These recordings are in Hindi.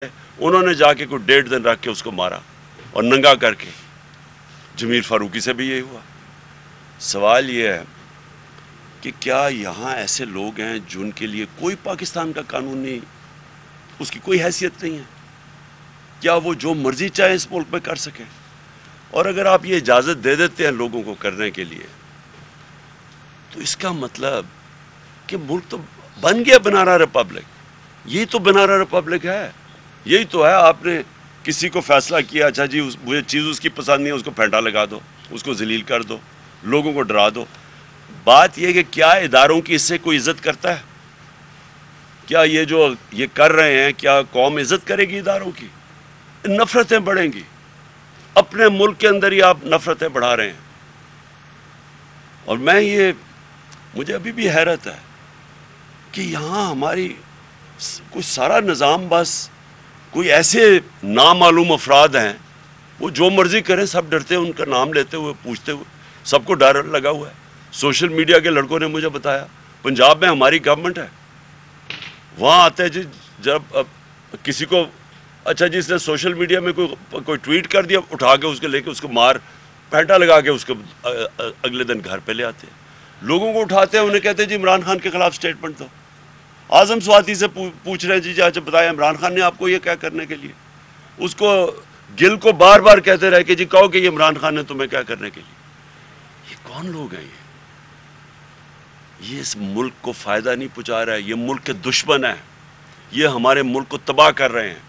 उन्होंने जाके कोई 1.5 दिन रख के उसको मारा और नंगा करके। जमीर फारूकी से भी यही हुआ। सवाल ये है कि क्या यहाँ ऐसे लोग हैं जिनके लिए कोई पाकिस्तान का कानून नहीं, उसकी कोई हैसियत नहीं है? क्या वो जो मर्जी चाहे इस मुल्क में कर सके? और अगर आप ये इजाज़त दे देते हैं लोगों को करने के लिए, तो इसका मतलब कि मुल्क तो बन गया बनाना रिपब्लिक। यही तो बनाना रिपब्लिक है, यही तो है। आपने किसी को फैसला किया, अच्छा जी मुझे चीज़ उसकी पसंद नहीं है, उसको फेंटा लगा दो, उसको जलील कर दो, लोगों को डरा दो। बात यह कि क्या इदारों की इससे कोई इज्जत करता है? क्या ये जो ये कर रहे हैं, क्या कौम इज्जत करेगी इदारों की? नफरतें बढ़ेंगी। अपने मुल्क के अंदर ही आप नफरतें बढ़ा रहे हैं। और मुझे अभी भी हैरत है कि यहाँ हमारी कोई सारा निज़ाम, बस कोई ऐसे नामालूम अफराद हैं, वो जो मर्जी करें, सब डरते हैं उनका नाम लेते हुए, पूछते हुए, सबको डर लगा हुआ है। सोशल मीडिया के लड़कों ने मुझे बताया पंजाब में हमारी गवर्नमेंट है, वहाँ आते हैं जी, जब किसी को अच्छा जी इसने सोशल मीडिया में कोई ट्वीट कर दिया, उठा के उसके लेके उसको मार पैंटा लगा के उसको अगले दिन घर पे ले आते हैं। लोगों को उठाते हैं, उन्हें कहते हैं जी इमरान खान के खिलाफ स्टेटमेंट दो। आजम स्वाति से पूछ रहे हैं जी अच्छा बताया इमरान खान ने आपको ये क्या करने के लिए? उसको गिल को बार बार कहते रहे कि जी कहो कि ये इमरान खान ने तुम्हें क्या करने के लिए। ये कौन लोग हैं? ये इस मुल्क को फ़ायदा नहीं पहुँचा रहा है, ये मुल्क के दुश्मन है, ये हमारे मुल्क को तबाह कर रहे हैं।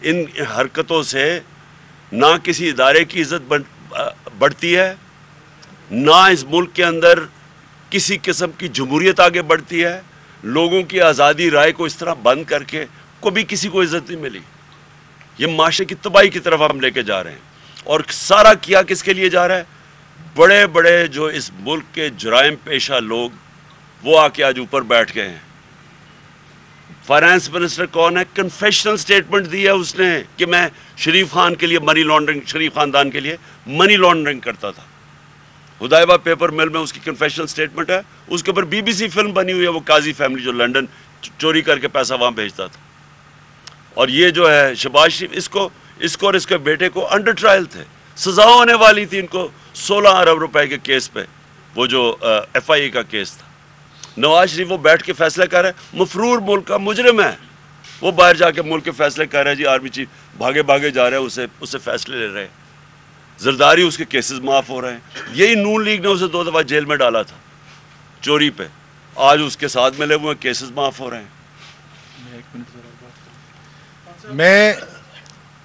इन हरकतों से ना किसी इदारे की इज़्ज़त बढ़ती है, ना इस मुल्क के अंदर किसी किस्म की जमहूरियत आगे बढ़ती है। लोगों की आज़ादी राय को इस तरह बंद करके कभी किसी को इज़्ज़त नहीं मिली। ये माशरे की तबाही की तरफ हम लेके जा रहे हैं। और सारा किया किसके लिए जा रहा है? बड़े बड़े जो इस मुल्क के जुराइम पेशा लोग, वो आके आज ऊपर बैठ गए हैं। फाइनेंस मिनिस्टर कौन है? कन्फेशनल स्टेटमेंट दी है उसने कि मैं शरीफ खान के लिए मनी लॉन्ड्रिंग, शरीफ खानदान के लिए मनी लॉन्ड्रिंग करता था। हुदायबा पेपर मिल में उसकी कन्फेशनल स्टेटमेंट है। उसके ऊपर BBC फिल्म बनी हुई है, वो काजी फैमिली जो लंदन चोरी करके पैसा वहाँ भेजता था। और ये जो है शहबाज शरीफ, इसको और इसके बेटे को अंडर ट्रायल थे, सजा होने वाली थी इनको 16 अरब रुपए के केस पे, वो जो FIA का केस था। नवाज शरीफ वो बैठ के फैसला कर रहा है, मफरूर मुल्क का मुजरिम है, वो बाहर जाके मुल्क के फैसले कर रहा है जी। आर्मी चीफ भागे भागे जा रहे हैं, उससे फैसले ले रहे हैं। जरदारी उसके केसेस माफ़ हो रहे हैं। यही नून लीग ने उसे 2 दफ़ा जेल में डाला था चोरी पे, आज उसके साथ मिले हुए केसेस माफ़ हो रहे हैं। मैं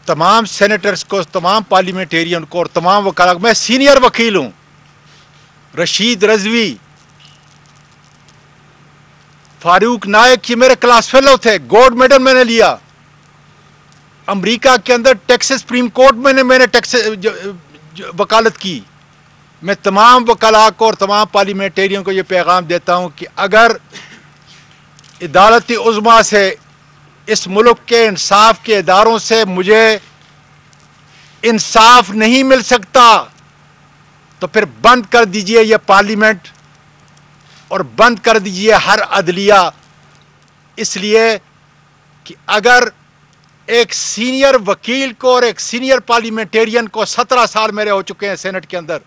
तमाम सेनेटर्स को, तमाम पार्लियामेंटेरियन को और तमाम वकाला, मैं सीनियर वकील हूँ, रशीद रजवी, फारूक नायक, ये मेरे क्लास फेलो थे, गोल्ड मेडल मैंने लिया। अमेरिका के अंदर टेक्सास सुप्रीम कोर्ट में मैंने वकालत की। मैं तमाम वकाला को और तमाम पार्लियामेंटेरियन को ये पैगाम देता हूँ कि अगर अदालती उज़्मा से, इस मुल्क के इंसाफ के इदारों से मुझे इंसाफ नहीं मिल सकता, तो फिर बंद कर दीजिए ये पार्लियामेंट और बंद कर दीजिए हर अदलिया। इसलिए कि अगर एक सीनियर वकील को और एक सीनियर पार्लियामेंटेरियन को 17 साल मेरे हो चुके हैं सेनेट के अंदर,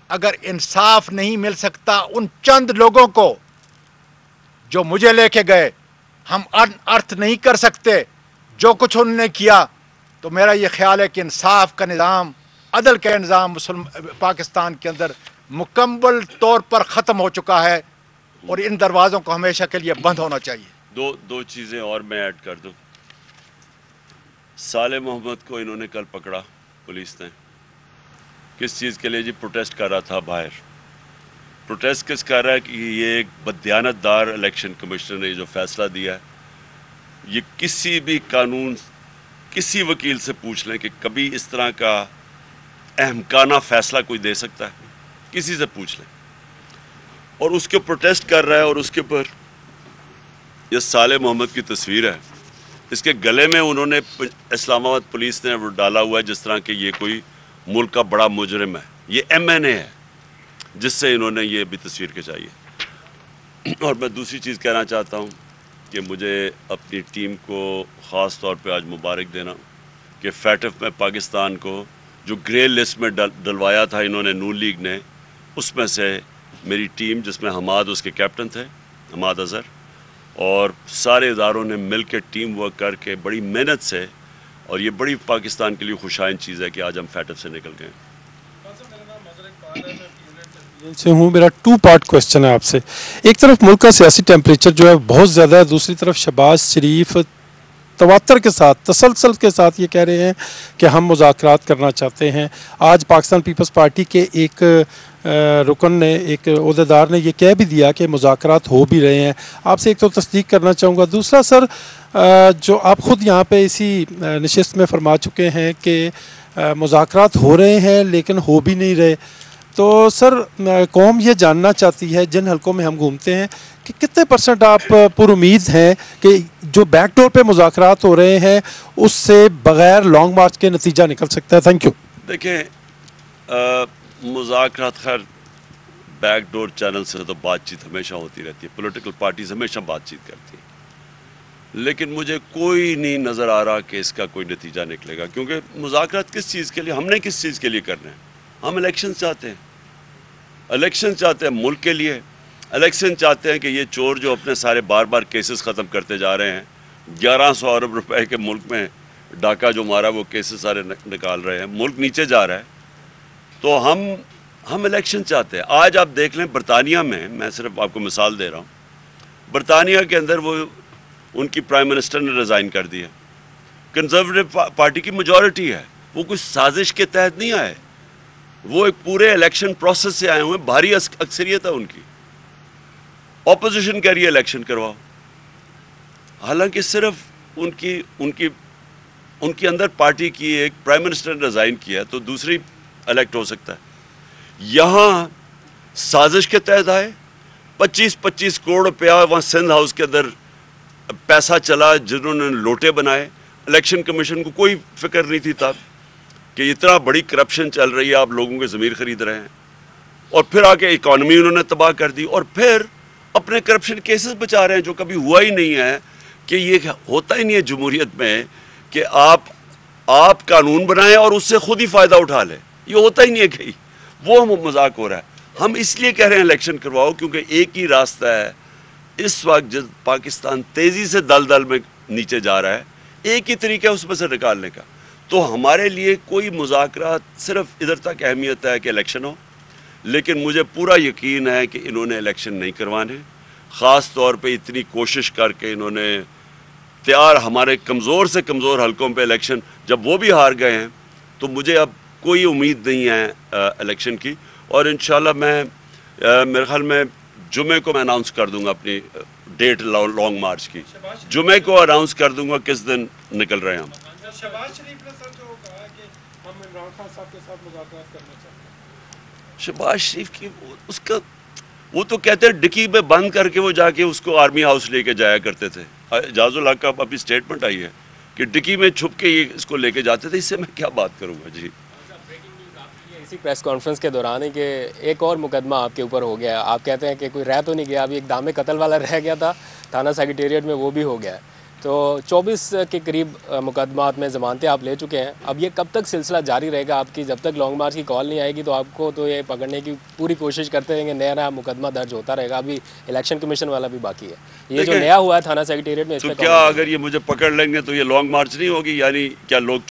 अगर इंसाफ नहीं मिल सकता उन चंद लोगों को जो मुझे लेके गए, हम अर्थ नहीं कर सकते जो कुछ उन्होंने किया, तो मेरा ये ख्याल है कि इंसाफ का निज़ाम, अदल का निज़ाम पाकिस्तान के अंदर मुकम्मल तौर पर ख़त्म हो चुका है और इन दरवाज़ों को हमेशा के लिए बंद होना चाहिए। दो चीज़ें और मैं ऐड कर दूँ। साले मोहम्मद को इन्होंने कल पकड़ा, पुलिस ने, किस चीज़ के लिए जी? प्रोटेस्ट कर रहा था बाहर। प्रोटेस्ट किस कर रहा है कि ये एक बददियानतदार इलेक्शन कमिश्नर ने जो फैसला दिया है, ये किसी भी कानून, किसी वकील से पूछ लें कि कभी इस तरह का अहमकाना फैसला कोई दे सकता है? किसी से पूछ लें। और उसके प्रोटेस्ट कर रहा है और उसके ऊपर ये साले मोहम्मद की तस्वीर है, इसके गले में उन्होंने इस्लामाबाद पुलिस ने वो डाला हुआ है जिस तरह कि ये कोई मुल्क का बड़ा मुजरिम है। ये MNA है जिससे इन्होंने ये भी तस्वीर खिंचाई है। और मैं दूसरी चीज़ कहना चाहता हूँ कि मुझे अपनी टीम को ख़ास तौर पे आज मुबारक देना कि फैटफ में पाकिस्तान को जो ग्रे लिस्ट में डलवाया था इन्होंने नून लीग ने, उसमें से मेरी टीम जिसमें हमाद उसके कैप्टन थे, हमाद अज़हर, और सारे इदारों ने मिल के टीम वर्क करके बड़ी मेहनत से, और ये बड़ी पाकिस्तान के लिए खुशाइन चीज़ है कि आज हम फैटफ से निकल गए। से हूँ, मेरा 2 पार्ट क्वेश्चन है आपसे। एक तरफ मुल्क का सियासी टेम्परेचर जो है बहुत ज़्यादा है, दूसरी तरफ शहबाज शरीफ तवातर के साथ, तसलसल के साथ ये कह रहे हैं कि हम मुज़ाकरात करना चाहते हैं। आज पाकिस्तान पीपल्स पार्टी के एक रुकन ने, एक ओहदेदार ने ये कह भी दिया कि मुज़ाकरात हो भी रहे हैं। आपसे एक तो तस्दीक करना चाहूँगा, दूसरा सर जो आप ख़ुद यहाँ पे इसी नशिस्त में फरमा चुके हैं कि मुज़ाकरात हो रहे हैं लेकिन हो भी नहीं रहे, तो सर कौम ये जानना चाहती है, जिन हलकों में हम घूमते हैं, कि कितने % आप पुरुमीद हैं कि जो बैकडोर पे मुज़ाकरात हो रहे हैं उससे बग़ैर लॉन्ग मार्च के नतीजा निकल सकता है? Thank you. देखें, मुज़ाकरात खैर बैकडोर चैनल से तो बातचीत हमेशा होती रहती है, पॉलिटिकल पार्टीज हमेशा बातचीत करती हैं, लेकिन मुझे कोई नहीं नज़र आ रहा कि इसका कोई नतीजा निकलेगा, क्योंकि मुज़ाकरात किस चीज़ के लिए, हमने किस चीज़ के लिए करने हैं? हम इलेक्शन चाहते हैं, इलेक्शन चाहते हैं मुल्क के लिए, इलेक्शन चाहते हैं कि ये चोर जो अपने सारे बार बार केसेस ख़त्म करते जा रहे हैं, 1100 अरब रुपए के मुल्क में डाका जो मारा वो केसेस सारे निकाल रहे हैं, मुल्क नीचे जा रहा है, तो हम इलेक्शन चाहते हैं। आज आप देख लें बरतानिया में, मैं सिर्फ आपको मिसाल दे रहा हूँ, बरतानिया के अंदर वो उनकी प्राइम मिनिस्टर ने रिज़ाइन कर दिया, कंजर्वेटिव पार्टी की मेजॉरिटी है, वो कुछ साजिश के तहत नहीं आए, वो एक पूरे इलेक्शन प्रोसेस से आए हुए हैं, भारी अक्सरियत है उनकी, ऑपोजिशन कह रही है इलेक्शन करवाओ, हालांकि सिर्फ उनकी अंदर पार्टी की एक प्राइम मिनिस्टर ने रिज़ाइन किया तो दूसरी इलेक्ट हो सकता है। यहाँ साजिश के तहत आए, 25-25 करोड़ रुपया वहाँ सिंध हाउस के अंदर पैसा चला, जिन्होंने लोटे बनाए, इलेक्शन कमीशन को कोई फिक्र नहीं थी तब कि इतना बड़ी करप्शन चल रही है, आप लोगों के ज़मीर ख़रीद रहे हैं, और फिर आके इकॉनमी उन्होंने तबाह कर दी, और फिर अपने करप्शन केसेस बचा रहे हैं, जो कभी हुआ ही नहीं है, कि ये होता ही नहीं है जमहूरियत में कि आप कानून बनाएं और उससे खुद ही फ़ायदा उठा लें, ये होता ही नहीं है कहीं, वो मजाक हो रहा है। हम इसलिए कह रहे हैं इलेक्शन करवाओ क्योंकि एक ही रास्ता है इस वक्त, जब पाकिस्तान तेज़ी से दलदल में नीचे जा रहा है, एक ही तरीका है उसमें से निकालने का। तो हमारे लिए कोई मुज़ाकरात सिर्फ इधर तक अहमियत है कि इलेक्शन हो, लेकिन मुझे पूरा यकीन है कि इन्होंने इलेक्शन नहीं करवाने, ख़ास तौर पे इतनी कोशिश करके इन्होंने तैयार हमारे कमज़ोर से कमज़ोर हलकों पे इलेक्शन, जब वो भी हार गए हैं तो मुझे अब कोई उम्मीद नहीं है इलेक्शन की, और इंशाल्लाह मैं मेरे ख्याल में जुमे को मैं अनाउंस कर दूंगा अपनी डेट लॉन्ग मार्च की, जुमे को अनाउंस कर दूंगा किस दिन निकल रहे हैं हम। शहबाज शरीफ ने सर जो कहा कि हम इमरान खान साहब के साथ मुज़ाकरात करना चाहते हैं, शहबाज शरीफ की उसका वो तो कहते हैं डिक्की में बंद करके वो जाके उसको आर्मी हाउस लेके जाया करते थे। एजाजुल हक का अभी स्टेटमेंट आई है कि डिक्की में छुप के ये इसको लेके जाते थे, इससे मैं क्या बात करूँगा जी। इसी प्रेस कॉन्फ्रेंस के दौरान ही कि एक और मुकदमा आपके ऊपर हो गया, आप कहते हैं कि कोई रह तो नहीं गया, अभी एक दामे कत्ल वाला रह गया था थाना सेक्रेटेरिएट में, वो भी हो गया है, तो 24 के करीब मुकदमात में ज़मानतें आप ले चुके हैं। अब ये कब तक सिलसिला जारी रहेगा आपकी? जब तक लॉन्ग मार्च की कॉल नहीं आएगी तो आपको तो ये पकड़ने की पूरी कोशिश करते रहेंगे, नया मुकदमा दर्ज होता रहेगा। अभी इलेक्शन कमीशन वाला भी बाकी है, ये जो नया हुआ है थाना सेक्रेटेरिएट में, तो क्या अगर ये मुझे पकड़ लेंगे तो ये लॉन्ग मार्च नहीं होगी? यानी क्या लोग